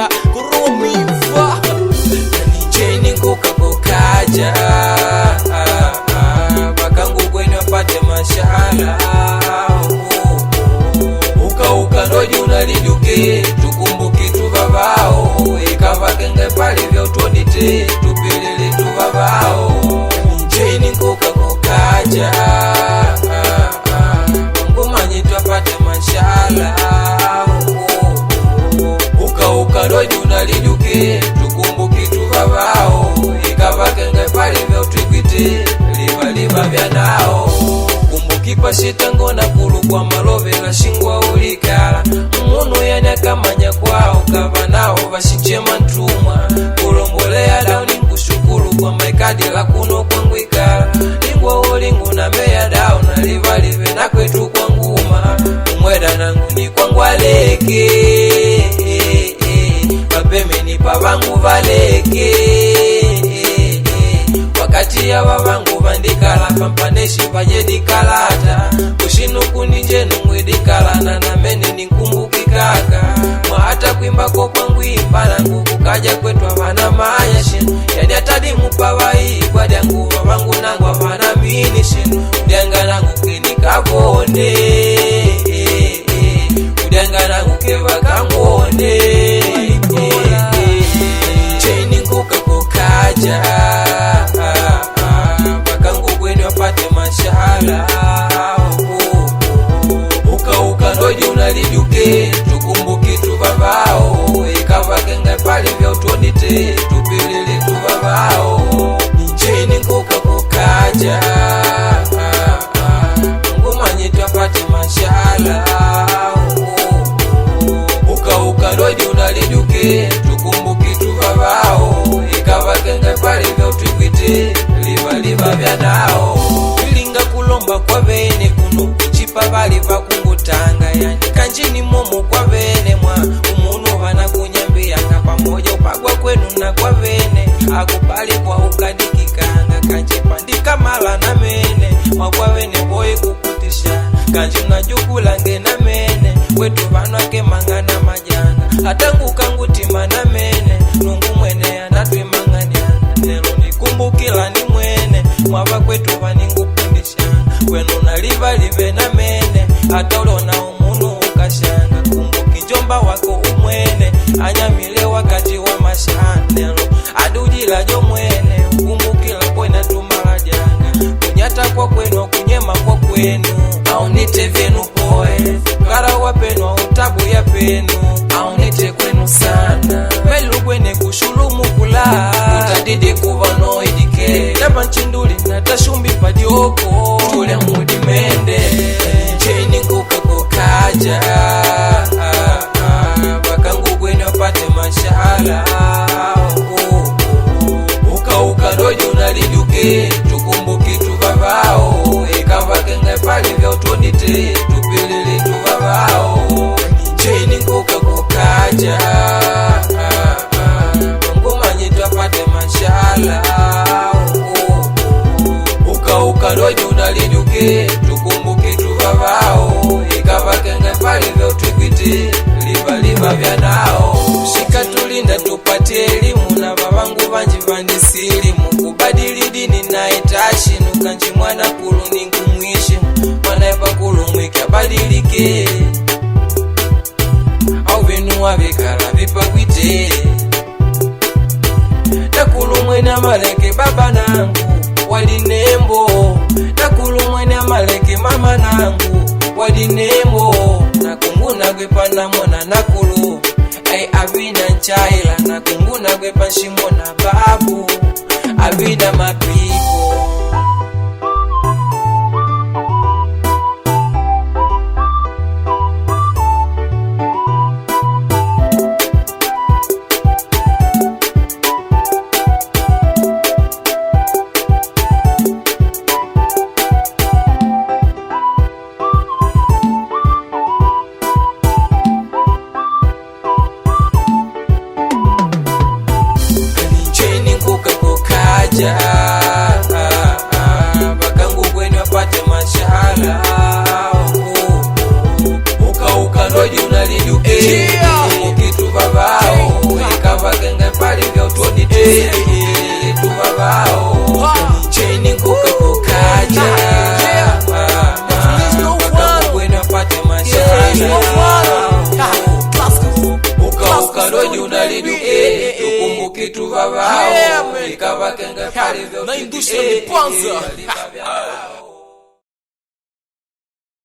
kurumiva Cheni kuka kukaja bakangu kwenye wapate mashala uka ndoji unaliduke tukumbuki tuvavao ikava kenge pali vya utonite tupilili tuvavao Cheni kuka kukaja mangumanyi twapate mashala uka ndoji unaliduke tukumbuki tuvavao ikava kenge pali vya utwikite liva vya nao kumbuki pashitango na kulu kwa malove la shingwa ulikala munu yanyakamanya kwao kava nao vashinchema ntumwa kulombolea dao ninkushukulu kwa maikadi la kuno kwangu ikala lingwa ulingu na meya dao na live na kwetu kwa nguma umweda nangu ni kwangu aleke papeme ni pavangu valeke wakati ya wavangu vandikala pampaneshi vajedikalata kushinuku ninjenu mwedikalana na mene ninkumbuki kaka mwahata kwimbako kwangu imbalangu kukaja kwetu avana mayashinu yani atadi mupavai kwadyangu vavangu nangu avana minishinu udyanga nangu kinikavone udyanga nangu kevakangone Cheni kuka kukaja bakangu kwenye wapate mashala uka ndoji unaliduke tukumbuki tuvavao ikava kenge pali vya utonite tupilili tuvavao Cheni kuka kukaja ngumanyi twapate mashala uka ndoji unaliduke tukumbuki tuvavao ikava kenge pali vya utwikite liva vya nao ilinga kulomba kwa vene kuno kuchipa vali vakungutanga yani kanjini momo kwa vene mwa umunu vana kunyambianga pamoja upagwa kwenu na kwa vene akupali kwa ukadikikanga kanjipandika mala na mene wakwa vene boy kukutisha kanji unajukulange na mene wetu vanwake mangana majanga hatangu kangutima na mene nungu mwene anatwimanganyanga nelo nikumbukila ni mwene mwava kwetu vaningupundishanga kwenu naliva live na mene hata ulona umunu ukashanga kumbuki njomba wako umwene anyamile wakati wa mashanelo adujila jo mwene ukumbukila kwena tumala janga kunyata kwa kwenu kunyema kwa kwenu aunite vyenu poe kara wapenu utabu ya penu aunite kwenu sana melu kwene kushulumu kula utadidi kuvano idike dapa nchinduli natashumbi padioko tule mudi mende Cheni kuka kukaja bakangu kwenye wapate mashala uka ndoji unaliduke tukumbuki tuvavao ikava kenge pali vya utonite tupilili tuvavao Cheni kuka kukaja ngumanyi twapate mashala uka ndoji unaliduke tukumbuki tuvavao ikava kenge pali vya utwikite liva vya nao shika tulinda tupate elimu na vavangu vanji vandisilimu kubadili dini na itashinu kanji mwana kulu ningumwishi mwanaeva kulu mwiki abadilike au vinu wavikala vipakwite nakulu mwene amaleke baba nangu walinembo nakulu mwene amaleke mama nangu walinembo nakunguna gwepana mwana nakulu avina nchaila nakunguna gwepa nshimo na babu avina mapiko Uka ndoji unaliduke Kitu babao duke tuvavao cheni kuka kukaja kakabwena pate mashana ukaukaloji unaliduke tukumbuki tuvavao ikavakenga pale vyo